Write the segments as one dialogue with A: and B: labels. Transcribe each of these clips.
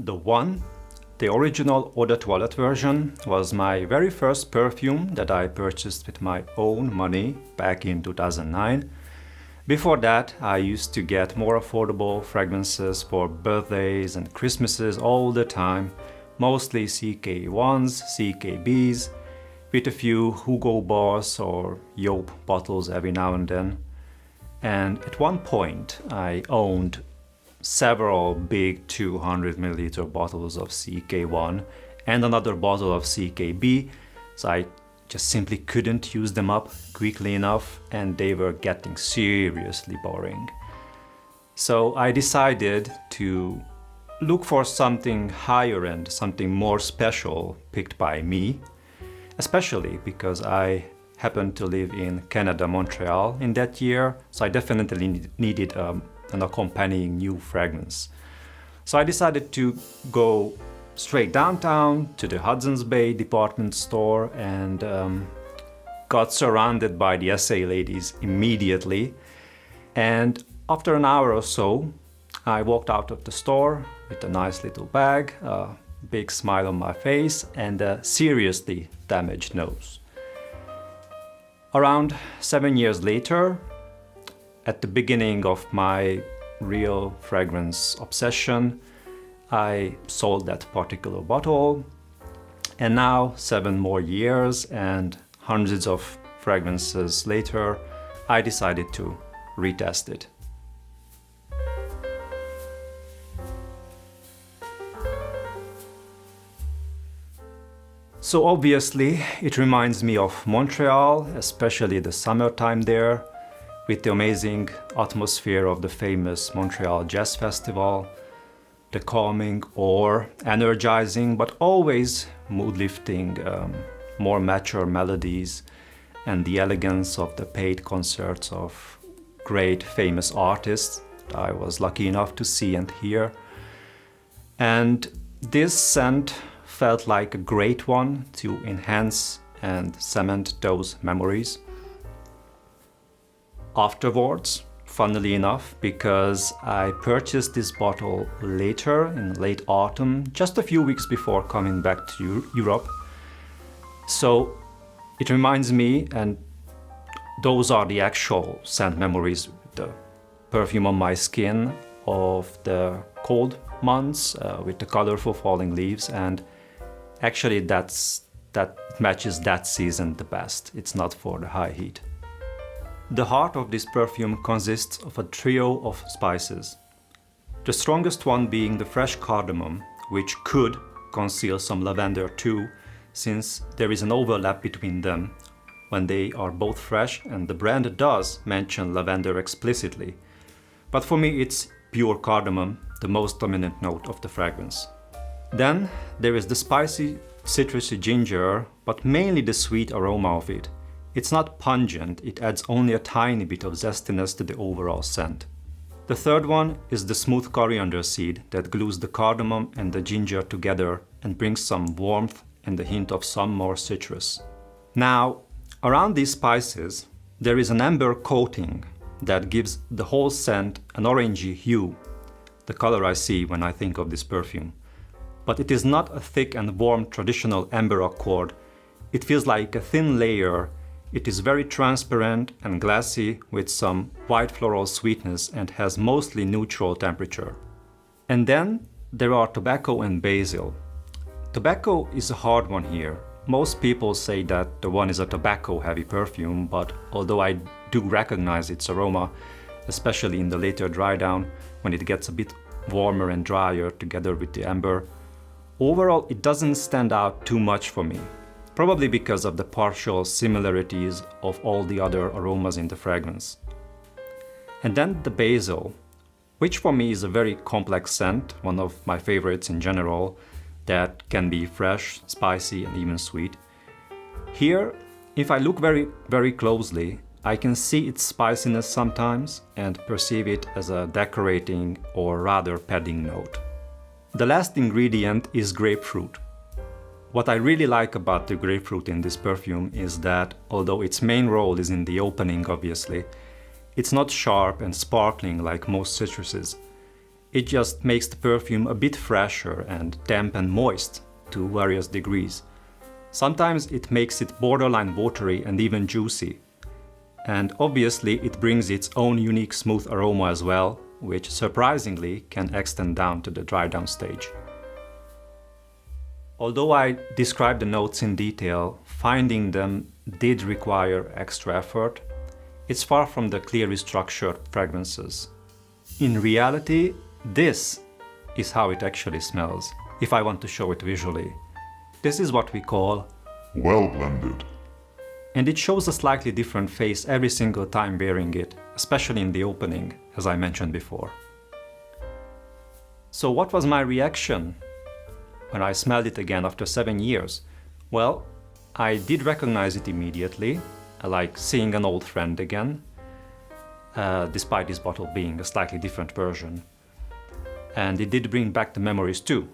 A: The one, the original Eau de Toilette version, was my very first perfume that I purchased with my own money back in 2009. Before that, I used to get more affordable fragrances for birthdays and Christmases all the time, mostly CK1s, CKBs, with a few Hugo Boss or Joop bottles every now and then. And at one point, I owned several big 200 milliliter bottles of CK1 and another bottle of CKB, so I just simply couldn't use them up quickly enough and they were getting seriously boring. So I decided to look for something higher end, something more special picked by me, especially because I happened to live in Canada, Montreal in that year, so I definitely needed an accompanying new fragrance. So I decided to go straight downtown to the Hudson's Bay department store and got surrounded by the SA ladies immediately. And after an hour or so, I walked out of the store with a nice little bag, a big smile on my face, and a seriously damaged nose. Around 7 years later, at the beginning of my real fragrance obsession, I sold that particular bottle, and now 7 more years and hundreds of fragrances later, I decided to retest it. So obviously, it reminds me of Montreal, especially the summertime there, with the amazing atmosphere of the famous Montreal Jazz Festival, the calming or energizing but always mood-lifting, more mature melodies, and the elegance of the paid concerts of great famous artists that I was lucky enough to see and hear. And this scent felt like a great one to enhance and cement those memories. Afterwards, funnily enough, because I purchased this bottle later in late autumn, just a few weeks before coming back to Europe. So it reminds me, and those are the actual scent memories, the perfume on my skin of the cold months with the colorful falling leaves, and actually that matches that season the best. It's not for the high heat. The heart of this perfume consists of a trio of spices. The strongest one being the fresh cardamom, which could conceal some lavender too, since there is an overlap between them when they are both fresh, and the brand does mention lavender explicitly. But for me it's pure cardamom, the most dominant note of the fragrance. Then there is the spicy, citrusy ginger, but mainly the sweet aroma of it. It's not pungent, it adds only a tiny bit of zestiness to the overall scent. The third one is the smooth coriander seed that glues the cardamom and the ginger together and brings some warmth and a hint of some more citrus. Now, around these spices, there is an amber coating that gives the whole scent an orangey hue, the color I see when I think of this perfume. But it is not a thick and warm traditional amber accord. It feels like a thin layer. It is very transparent and glassy with some white floral sweetness and has mostly neutral temperature. And then there are tobacco and basil. Tobacco is a hard one here. Most people say that the one is a tobacco-heavy perfume, but although I do recognize its aroma, especially in the later dry down, when it gets a bit warmer and drier together with the amber, overall it doesn't stand out too much for me. Probably because of the partial similarities of all the other aromas in the fragrance. And then the basil, which for me is a very complex scent, one of my favorites in general, that can be fresh, spicy, and even sweet. Here, if I look very, very closely, I can see its spiciness sometimes and perceive it as a decorating or rather padding note. The last ingredient is grapefruit. What I really like about the grapefruit in this perfume is that, although its main role is in the opening obviously, it's not sharp and sparkling like most citruses. It just makes the perfume a bit fresher and damp and moist to various degrees. Sometimes it makes it borderline watery and even juicy. And obviously it brings its own unique smooth aroma as well, which surprisingly can extend down to the dry down stage. Although I described the notes in detail, finding them did require extra effort. It's far from the clearly structured fragrances. In reality, this is how it actually smells, if I want to show it visually. This is what we call
B: well blended.
A: And it shows a slightly different face every single time wearing it, especially in the opening, as I mentioned before. So what was my reaction when I smelled it again after 7 years? Well, I did recognize it immediately, like seeing an old friend again, despite this bottle being a slightly different version. And it did bring back the memories too.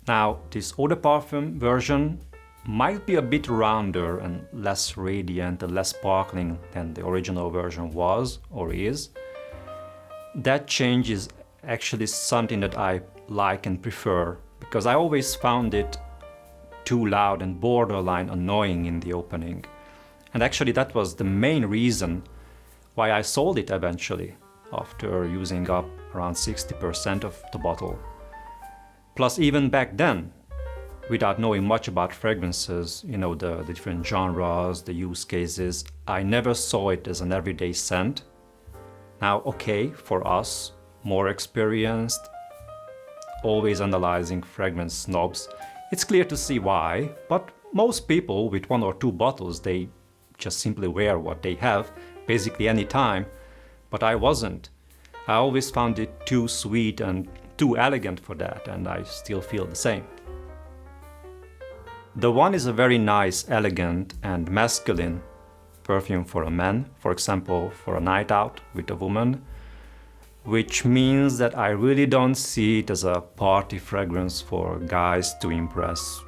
A: Now, this Eau de Parfum version might be a bit rounder and less radiant and less sparkling than the original version was or is. That change is actually something that I like and prefer, because I always found it too loud and borderline annoying in the opening. And actually that was the main reason why I sold it eventually, after using up around 60% of the bottle. Plus, even back then, without knowing much about fragrances, the different genres, the use cases, I never saw it as an everyday scent. Now, okay, for us, more experienced, always analyzing fragrance snobs, it's clear to see why, but most people with 1 or 2 bottles, they just simply wear what they have, basically any time, but I wasn't. I always found it too sweet and too elegant for that, and I still feel the same. The one is a very nice, elegant and masculine perfume for a man, for example, for a night out with a woman, which means that I really don't see it as a party fragrance for guys to impress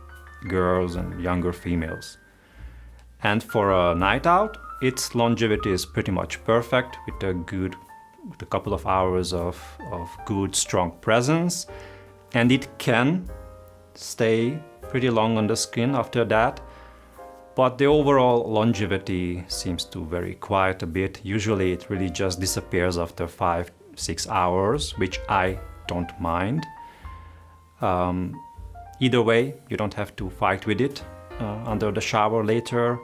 A: girls and younger females. And for a night out, its longevity is pretty much perfect with a couple of hours of good, strong presence, and it can stay pretty long on the skin after that, but the overall longevity seems to vary quite a bit. Usually it really just disappears after 5-6 hours, which I don't mind. Either way, you don't have to fight with it under the shower later,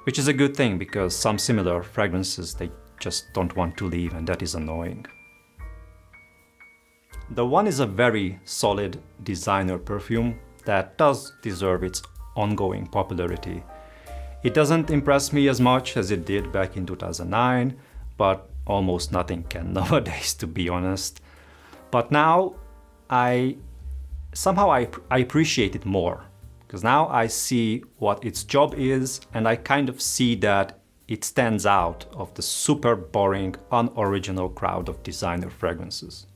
A: which is a good thing, because some similar fragrances, they just don't want to leave, and that is annoying. The one is a very solid designer perfume that does deserve its ongoing popularity. It doesn't impress me as much as it did back in 2009, but almost nothing can nowadays, to be honest. But now I appreciate it more, because now I see what its job is, and I kind of see that it stands out of the super boring, unoriginal crowd of designer fragrances.